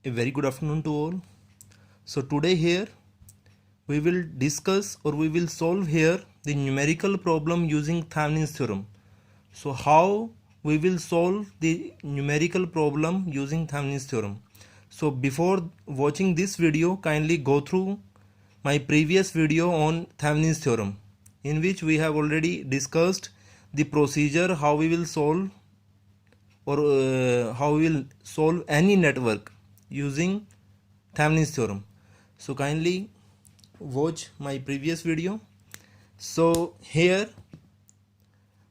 A very good afternoon to all. So today here we will discuss or we will solve here the numerical problem using Thevenin's theorem. So how we will solve the numerical problem using Thevenin's theorem. So before watching this video, kindly go through my previous video on Thevenin's theorem, in which we have already discussed the procedure how we will solve or how we will solve any network using Thevenin's theorem. So kindly watch my previous video. So here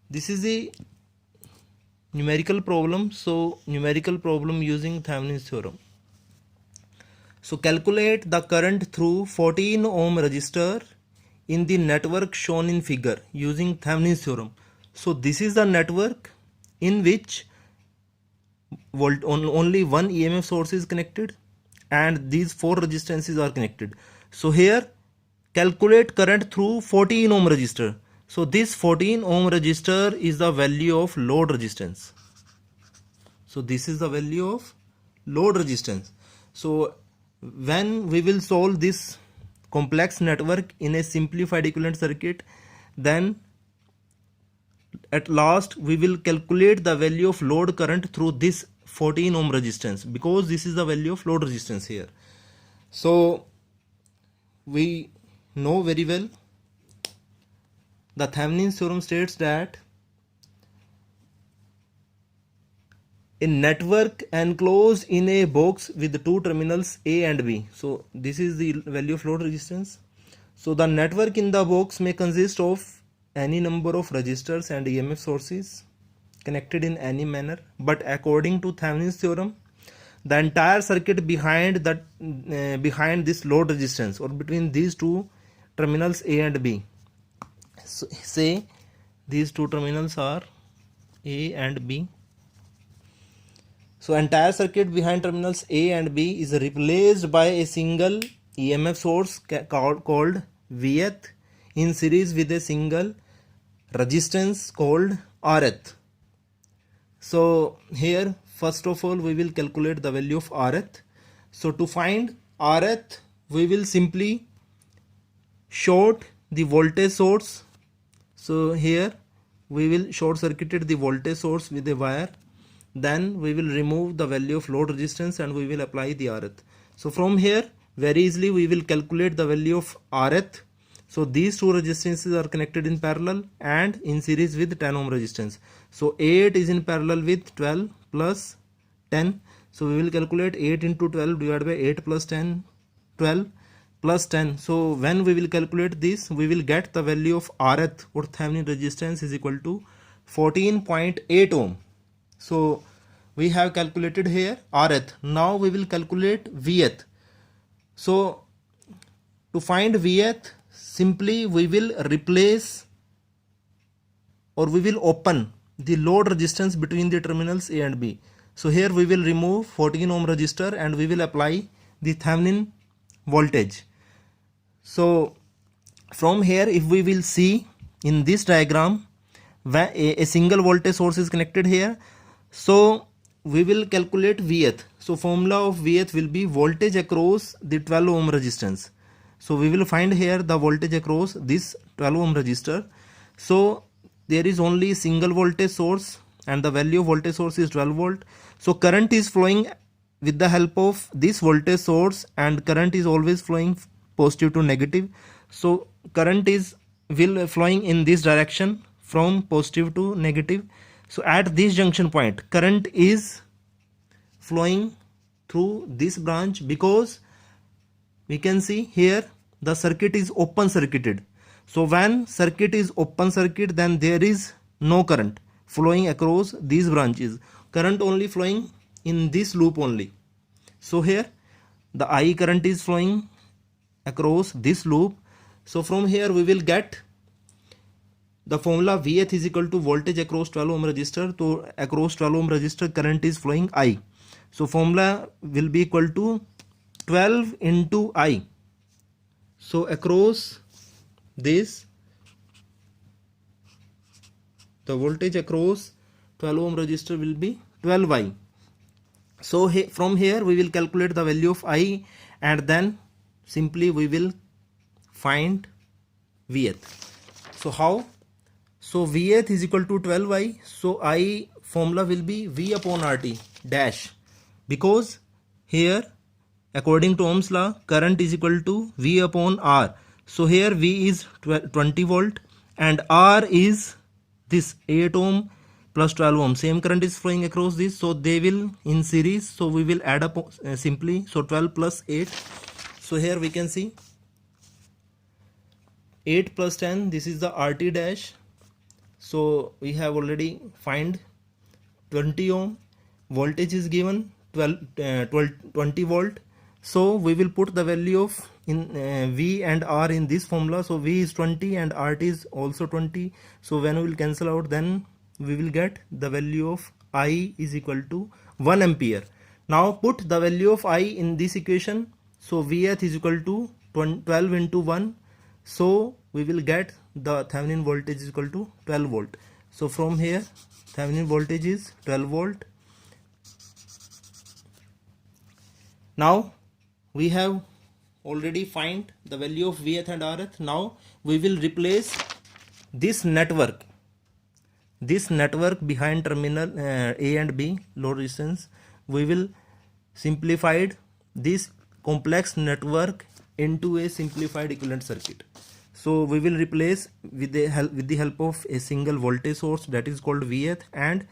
this is a numerical problem. So numerical problem using Thevenin's theorem. So calculate the current through 14 ohm resistor in the network shown in figure using Thevenin's theorem. So this is the network in which only one EMF source is connected and these four resistances are connected. So here calculate current through 14 ohm resistor. So this 14 ohm resistor is the value of load resistance. So this is the value of load resistance. So when we will solve this complex network in a simplified equivalent circuit, then at last we will calculate the value of load current through this 14 ohm resistance, because this is the value of load resistance here. So we know very well the Thevenin's theorem states that a network enclosed in a box with two terminals A and B. So this is the value of load resistance. So the network in the box may consist of any number of resistors and EMF sources connected in any manner, but according to Thevenin's theorem, the entire circuit behind this load resistance or between these two terminals A and B, so say these two terminals are A and B. So entire circuit behind terminals A and B is replaced by a single EMF source called Vth in series with a single resistance called Rth. So here first of all we will calculate the value of Rth. So to find Rth we will simply short the voltage source. So here we will short circuited the voltage source with a wire. Then we will remove the value of load resistance and we will apply the Rth. So from here very easily we will calculate the value of Rth. So these two resistances are connected in parallel and in series with 10 ohm resistance. So 8 is in parallel with 12 plus 10. So we will calculate 8 into 12 divided by 8 plus 10, 12 plus 10. So when we will calculate this, we will get the value of Rth or Thevenin resistance is equal to 14.8 ohm. So we have calculated here Rth. Now we will calculate Vth. So to find Vth, simply we will replace or we will open the load resistance between the terminals A and B. So here we will remove 14 ohm resistor and we will apply the Thevenin voltage. So from here if we will see in this diagram where a single voltage source is connected here, so we will calculate Vth. So formula of Vth will be voltage across the 12 ohm resistance. So we will find here the voltage across this 12 ohm resistor. So there is only single voltage source and the value of voltage source is 12 volt. So current is flowing with the help of this voltage source and current is always flowing positive to negative. So current will flowing in this direction from positive to negative. So at this junction point current is flowing through this branch, because we can see here the circuit is open circuited. So when circuit is open circuit, then there is no current flowing across these branches. Current only flowing in this loop only. So here the I current is flowing across this loop. So from here we will get the formula Vth is equal to voltage across 12 ohm resistor. So across 12 ohm resistor current is flowing I. So formula will be equal to 12 into I. So across this the voltage across 12 ohm resistor will be 12I. So from here we will calculate the value of I, and then simply we will find Vth. So how? So Vth is equal to 12I. So I formula will be V upon RT dash, because here according to Ohm's law current is equal to V upon R. So here V is 20 volt and R is this 8 ohm plus 12 ohm. Same current is flowing across this, so they will in series. So we will add up simply. So 12 plus 8. So here we can see 8 plus 10, this is the RT dash. So we have already find 20 ohm, voltage is given 20 volt. So we will put the value of in V and R in this formula. So V is 20 and RT is also 20. So when we will cancel out, then we will get the value of I is equal to 1 ampere. Now put the value of I in this equation. So Vth is equal to 12 into 1. So we will get the Thevenin voltage is equal to 12 volt. So from here Thevenin voltage is 12 volt. Now we have already find the value of Vth and Rth. Now we will replace this network behind terminal A and B load resistance. We will simplified this complex network into a simplified equivalent circuit. So we will replace with the help of a single voltage source, that is called Vth, and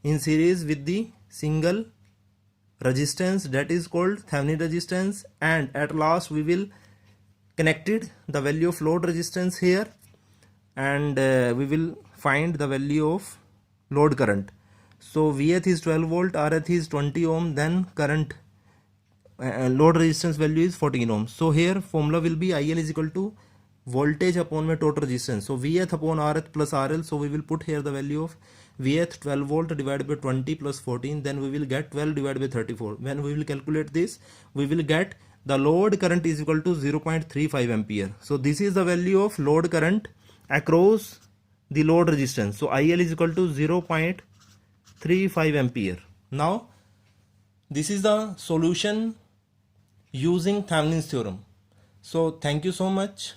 in series with the single resistance, that is called Thevenin resistance, and at last we will connected the value of load resistance here, and we will find the value of load current. So Vth is 12 volt, Rth is 20 ohm, then current load resistance value is 14 ohm. So here formula will be IL is equal to voltage upon my total resistance. So Vth upon Rth plus RL. So we will put here the value of Vth 12 volt divided by 20 plus 14. Then we will get 12 divided by 34. When we will calculate this, we will get the load current is equal to 0.35 ampere. So this is the value of load current across the load resistance. So IL is equal to 0.35 ampere. Now this is the solution using Thevenin's theorem. So thank you so much.